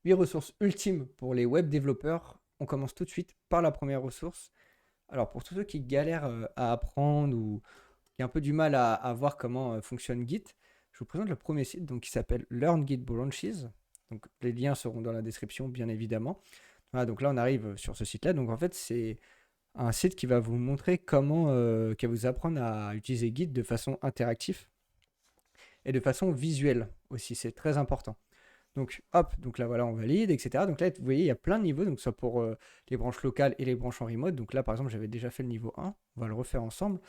8 ressources ultimes pour les web développeurs. On commence tout de suite par la première ressource. Alors pour tous ceux qui galèrent à apprendre ou qui ont un peu du mal à voir comment fonctionne Git, je vous présente le premier site donc, qui s'appelle Learn Git Branches. Donc les liens seront dans la description bien évidemment. Voilà, donc là on arrive sur ce site-là. Donc en fait c'est un site qui va vous montrer comment, qui va vous apprendre à utiliser Git de façon interactive et de façon visuelle aussi. C'est très important. Donc hop, donc là voilà, on valide, etc. Donc là, vous voyez, il y a plein de niveaux, donc soit pour les branches locales et les branches en remote. Donc là, par exemple, j'avais déjà fait le niveau 1, on va le refaire ensemble.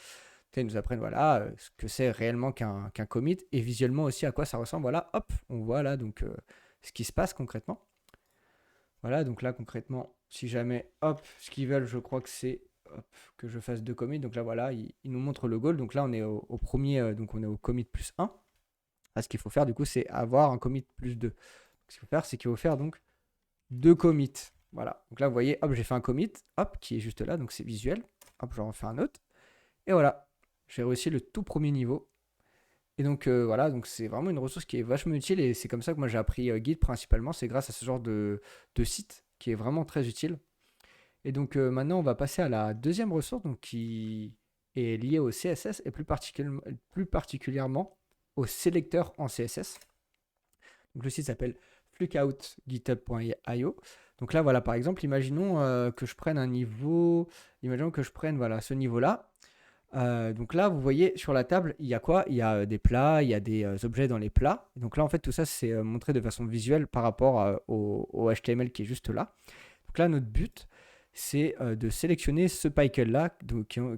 Ils nous apprennent voilà ce que c'est réellement qu'un commit et visuellement aussi à quoi ça ressemble. Voilà, hop, on voit là donc ce qui se passe concrètement. Voilà, donc là concrètement, si jamais, hop, ce qu'ils veulent, je crois que c'est hop, que je fasse deux commits. Donc là voilà, ils nous montrent le goal. Donc là, on est au premier, donc on est au commit plus 1. Là, ce qu'il faut faire du coup, c'est avoir un commit plus 2. Ce qu'il faut faire, c'est qu'il faut faire donc deux commits. Voilà. Donc là, vous voyez, hop, j'ai fait un commit, hop, qui est juste là, donc c'est visuel. Hop, j'en refais un autre. Et voilà, j'ai réussi le tout premier niveau. Et donc voilà, donc c'est vraiment une ressource qui est vachement utile et c'est comme ça que moi j'ai appris Git principalement. C'est grâce à ce genre de site qui est vraiment très utile. Et donc maintenant, on va passer à la deuxième ressource donc, qui est liée au CSS et plus particulièrement au sélecteur en CSS. Donc le site s'appelle flukeoutgithub.io. Donc là, voilà, par exemple, imaginons que je prenne un niveau, imaginons que je prenne voilà, ce niveau-là. Donc là, vous voyez sur la table, il y a quoi? Il y a des plats, il y a des objets dans les plats. Donc là, en fait, tout ça, c'est montré de façon visuelle par rapport au HTML qui est juste là. Donc là, notre but, c'est de sélectionner ce pickle-là,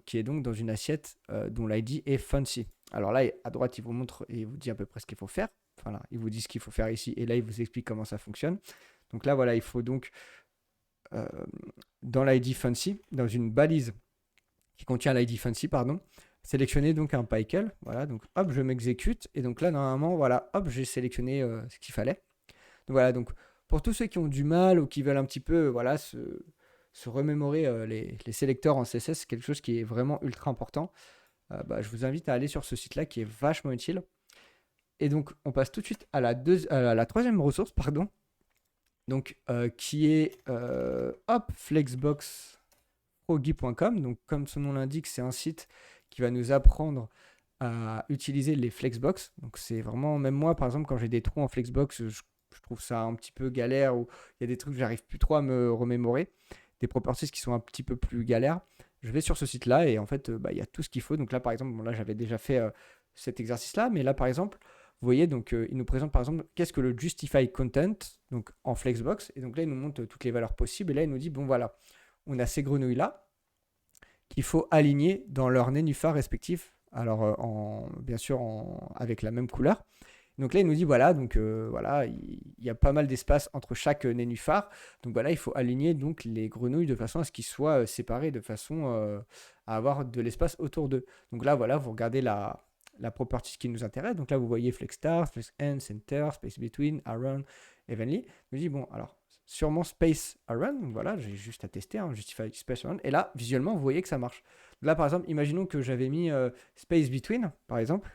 qui est donc dans une assiette dont l'ID est fancy. Alors là, à droite, il vous montre et il vous dit à peu près ce qu'il faut faire. Enfin là, il vous dit ce qu'il faut faire ici et là, il vous explique comment ça fonctionne. Donc là, voilà, il faut donc, euh, dans l'ID fancy, dans une balise qui contient l'ID fancy, pardon, sélectionner donc un pickle. Voilà, donc hop, je m'exécute et donc là, normalement, voilà, hop, j'ai sélectionné ce qu'il fallait. Donc voilà, donc pour tous ceux qui ont du mal ou qui veulent un petit peu voilà, se remémorer les sélecteurs en CSS, c'est quelque chose qui est vraiment ultra important. Bah, je vous invite à aller sur ce site-là qui est vachement utile. Et donc, on passe tout de suite à la troisième ressource, pardon, donc, qui est hop, flexboxprogi.com. Donc, comme son nom l'indique, c'est un site qui va nous apprendre à utiliser les Flexbox. Donc, c'est vraiment, même moi, par exemple, quand j'ai des trous en Flexbox, je trouve ça un petit peu galère ou il y a des trucs que j'arrive plus trop à me remémorer, des properties qui sont un petit peu plus galères. Je vais sur ce site-là et en fait, bah, il y a tout ce qu'il faut. Donc là, par exemple, bon, là, j'avais déjà fait cet exercice-là, mais là, par exemple, vous voyez, donc il nous présente par exemple qu'est-ce que le justify content, donc en Flexbox, et donc là, il nous montre toutes les valeurs possibles, et là, il nous dit, bon voilà, on a ces grenouilles-là qu'il faut aligner dans leur nénuphar respectif, alors bien sûr avec la même couleur. Donc là, il nous dit voilà, donc voilà, il y a pas mal d'espace entre chaque nénuphar. Donc voilà, il faut aligner donc les grenouilles de façon à ce qu'ils soient séparés, de façon à avoir de l'espace autour d'eux. Donc là, voilà, vous regardez la property qui nous intéresse. Donc là, vous voyez flex start, flex end, center, space between, around, evenly. Je me dis bon, alors sûrement space around. Donc voilà, j'ai juste à tester, hein, justify space around. Et là, visuellement, vous voyez que ça marche. Là, par exemple, imaginons que j'avais mis space between, par exemple.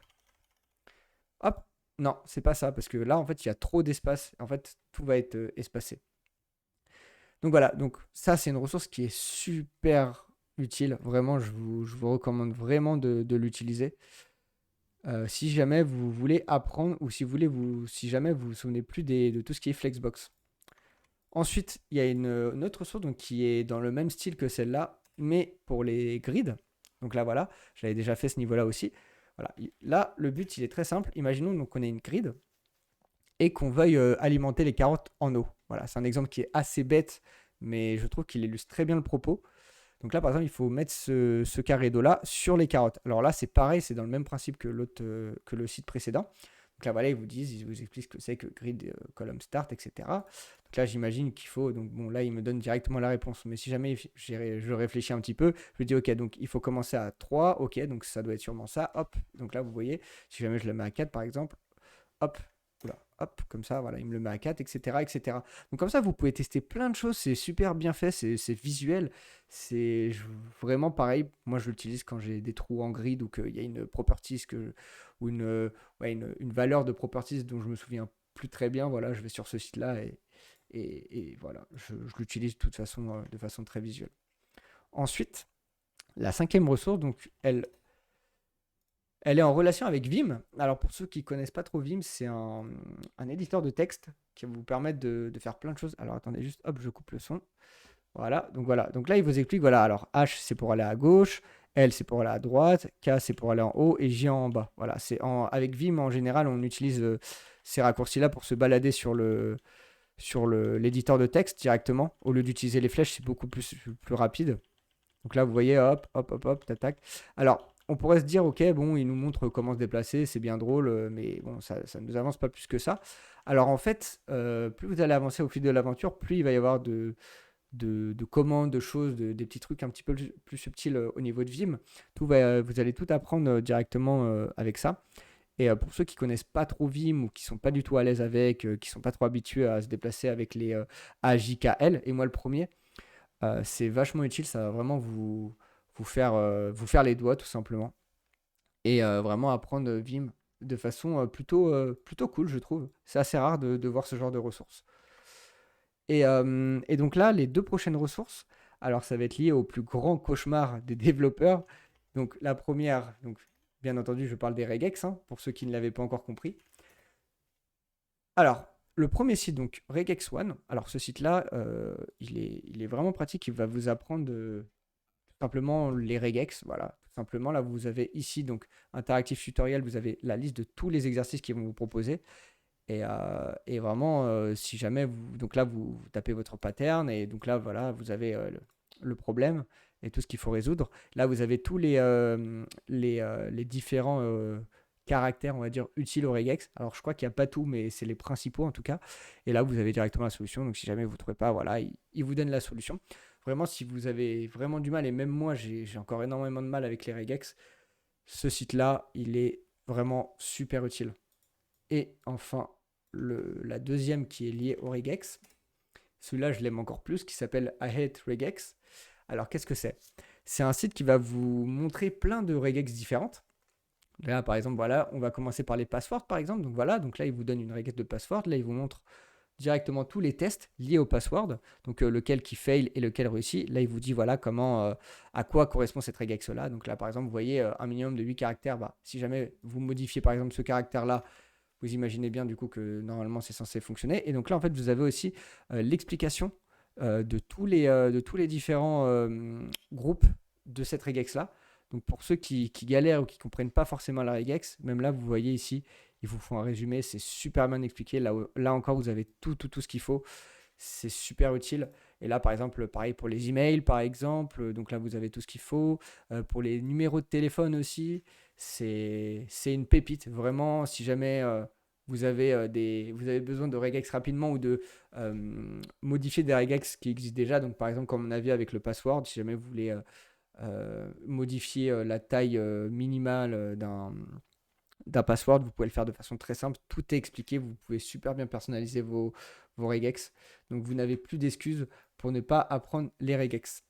Hop, non, c'est pas ça, parce que là, en fait, il y a trop d'espace. En fait, tout va être espacé. Donc voilà, donc ça, c'est une ressource qui est super utile. Vraiment, je vous recommande vraiment de l'utiliser. Si jamais vous voulez apprendre ou si, vous voulez si jamais vous vous souvenez plus de tout ce qui est Flexbox. Ensuite, il y a une autre ressource donc, qui est dans le même style que celle-là, mais pour les grids. Donc là, voilà, j'avais déjà fait ce niveau-là aussi. Voilà. Là, le but, il est très simple. Imaginons donc qu'on ait une grid et qu'on veuille alimenter les carottes en eau. Voilà, c'est un exemple qui est assez bête, mais je trouve qu'il illustre très bien le propos. Donc là, par exemple, il faut mettre ce carré d'eau-là sur les carottes. Alors là, c'est pareil, c'est dans le même principe que, que le site précédent. Donc là, voilà, ils vous expliquent ce que c'est que grid, column start, etc. Donc là, j'imagine qu'il faut, donc bon, là, il me donne directement la réponse. Mais si jamais je réfléchis un petit peu, je me dis, ok, donc il faut commencer à 3, ok, donc ça doit être sûrement ça, hop. Donc là, vous voyez, si jamais je le mets à 4, par exemple, hop, oula, hop, comme ça, voilà, il me le met à 4, etc., etc. Donc comme ça, vous pouvez tester plein de choses, c'est super bien fait, c'est visuel, c'est vraiment pareil. Moi, je l'utilise quand j'ai des trous en grid ou qu'il y a une properties ou ouais, une valeur de properties dont je me souviens plus très bien. Voilà, je vais sur ce site-là Et voilà, je l'utilise de façon très visuelle. Ensuite, la cinquième ressource, donc elle est en relation avec Vim. Alors pour ceux qui ne connaissent pas trop Vim, c'est un éditeur de texte qui va vous permettre de faire plein de choses. Alors attendez juste, hop, je coupe le son. Voilà, donc voilà. Donc là, il vous explique, voilà, alors H, c'est pour aller à gauche, L, c'est pour aller à droite, K, c'est pour aller en haut, et J en bas. Voilà, avec Vim, en général, on utilise ces raccourcis-là pour se balader l'éditeur de texte directement. Au lieu d'utiliser les flèches, c'est beaucoup plus rapide. Donc là, vous voyez, hop, hop, hop, hop, tac, tac. Alors, on pourrait se dire, ok, bon, il nous montre comment se déplacer, c'est bien drôle, mais bon, ça ne nous avance pas plus que ça. Alors en fait, plus vous allez avancer au fil de l'aventure, plus il va y avoir de commandes, de choses, des petits trucs un petit peu plus subtils au niveau de Vim. Vous allez tout apprendre directement avec ça. Et pour ceux qui connaissent pas trop Vim ou qui sont pas du tout à l'aise avec, qui sont pas trop habitués à se déplacer avec les AJKL, et moi le premier, c'est vachement utile, ça va vraiment vous faire les doigts tout simplement. Et vraiment apprendre Vim de façon plutôt cool, je trouve. C'est assez rare de voir ce genre de ressources. Et donc là, les deux prochaines ressources, alors ça va être lié au plus grand cauchemar des développeurs. Donc la première, donc, bien entendu, je parle des regex, hein, pour ceux qui ne l'avaient pas encore compris. Alors, le premier site, donc Regex One, alors ce site-là, il est vraiment pratique, il va vous apprendre tout simplement les regex, voilà, tout simplement. Là, vous avez ici, donc, Interactive Tutorial, vous avez la liste de tous les exercices qu'ils vont vous proposer. Et vraiment, si jamais donc là, vous tapez votre pattern, et donc là, voilà, vous avez le problème et tout ce qu'il faut résoudre. Là, vous avez tous les différents caractères, on va dire, utiles au regex. Alors, je crois qu'il n'y a pas tout, mais c'est les principaux en tout cas. Et là, vous avez directement la solution. Donc, si jamais vous ne trouvez pas, voilà, il vous donne la solution. Vraiment, si vous avez vraiment du mal, et même moi, j'ai encore énormément de mal avec les regex, ce site-là, il est vraiment super utile. Et enfin, la deuxième qui est liée au regex, celui-là je l'aime encore plus, qui s'appelle I Hate Regex. Alors qu'est-ce que c'est? C'est un site qui va vous montrer plein de regex différentes. Là par exemple, voilà, on va commencer par les passwords par exemple. Donc voilà, donc là il vous donne une regex de password. Là il vous montre directement tous les tests liés au password, donc lequel qui fail et lequel réussit. Là, il vous dit voilà comment, à quoi correspond cette regex-là. Donc là, par exemple, vous voyez un minimum de 8 caractères. Bah, si jamais vous modifiez par exemple ce caractère-là, vous imaginez bien du coup que normalement c'est censé fonctionner. Et donc là, en fait, vous avez aussi l'explication de tous les différents groupes de cette regex-là. Donc pour ceux qui galèrent ou qui ne comprennent pas forcément la regex, même là, vous voyez ici, ils vous font un résumé, c'est super bien expliqué. Là encore, vous avez tout ce qu'il faut. C'est super utile. Et là, par exemple, pareil pour les emails, par exemple. Donc là, vous avez tout ce qu'il faut. Pour les numéros de téléphone aussi, c'est une pépite. Vraiment, si jamais vous avez besoin de regex rapidement ou de modifier des regex qui existent déjà. Donc, par exemple, comme on a vu avec le password, si jamais vous voulez modifier la taille minimale d'un password, vous pouvez le faire de façon très simple. Tout est expliqué. Vous pouvez super bien personnaliser vos regex. Donc, vous n'avez plus d'excuses pour ne pas apprendre les regex.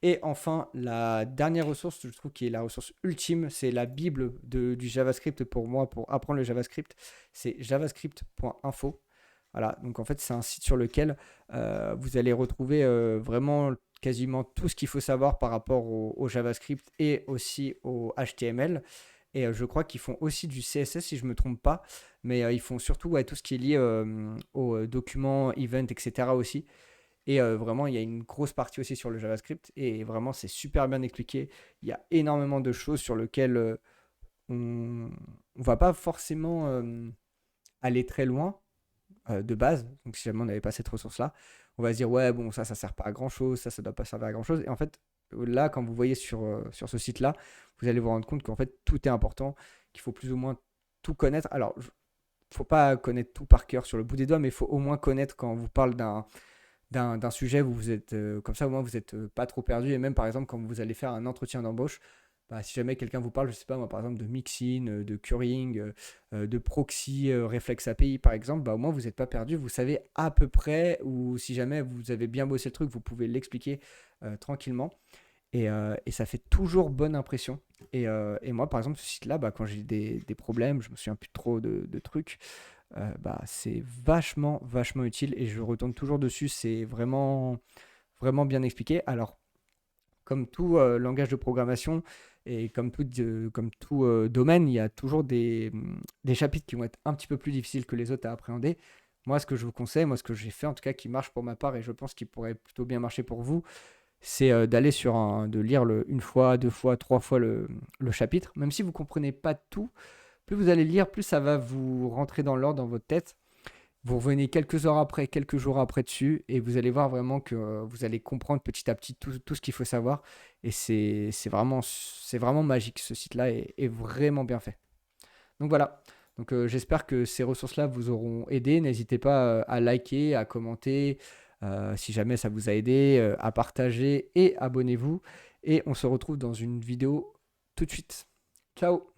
Et enfin, la dernière ressource, je trouve qui est la ressource ultime, c'est la Bible du JavaScript pour moi, pour apprendre le JavaScript. C'est javascript.info. Voilà, donc en fait, c'est un site sur lequel vous allez retrouver vraiment quasiment tout ce qu'il faut savoir par rapport au JavaScript et aussi au HTML. Et je crois qu'ils font aussi du CSS si je ne me trompe pas, mais ils font surtout tout ce qui est lié aux documents, events, etc. aussi. Et vraiment, il y a une grosse partie aussi sur le JavaScript. Et vraiment, c'est super bien expliqué. Il y a énormément de choses sur lesquelles on ne va pas forcément aller très loin de base. Donc, si jamais on n'avait pas cette ressource-là, on va se dire, ouais, bon, ça ne sert pas à grand-chose, ça ne doit pas servir à grand-chose. Et en fait, là, quand vous voyez sur ce site-là, vous allez vous rendre compte qu'en fait, tout est important, qu'il faut plus ou moins tout connaître. Alors, il ne faut pas connaître tout par cœur sur le bout des doigts, mais il faut au moins connaître quand on vous parle d'un sujet où vous êtes comme ça, au moins vous n'êtes pas trop perdu. Et même par exemple, quand vous allez faire un entretien d'embauche, bah, si jamais quelqu'un vous parle, je sais pas moi, par exemple de mixin, de currying, de proxy, Reflex API par exemple, bah, au moins vous n'êtes pas perdu, vous savez à peu près, ou si jamais vous avez bien bossé le truc, vous pouvez l'expliquer tranquillement. Et ça fait toujours bonne impression. Et moi, par exemple, ce site-là, bah, quand j'ai des problèmes, je me souviens plus trop de trucs, c'est vachement, vachement utile et je retourne toujours dessus. C'est vraiment, vraiment bien expliqué. Alors, comme tout langage de programmation et comme tout domaine, il y a toujours des chapitres qui vont être un petit peu plus difficiles que les autres à appréhender. Moi, ce que je vous conseille, moi, ce que j'ai fait en tout cas qui marche pour ma part et je pense qu'il pourrait plutôt bien marcher pour vous, c'est de lire une fois, deux fois, trois fois le chapitre. Même si vous ne comprenez pas tout, plus vous allez lire, plus ça va vous rentrer dans l'ordre dans votre tête. Vous revenez quelques heures après, quelques jours après dessus, et vous allez voir vraiment que vous allez comprendre petit à petit tout ce qu'il faut savoir. Et c'est vraiment magique. Ce site-là est vraiment bien fait. Donc voilà. Donc j'espère que ces ressources-là vous auront aidé. N'hésitez pas à liker, à commenter, si jamais ça vous a aidé, à partager et abonnez-vous. Et on se retrouve dans une vidéo tout de suite. Ciao!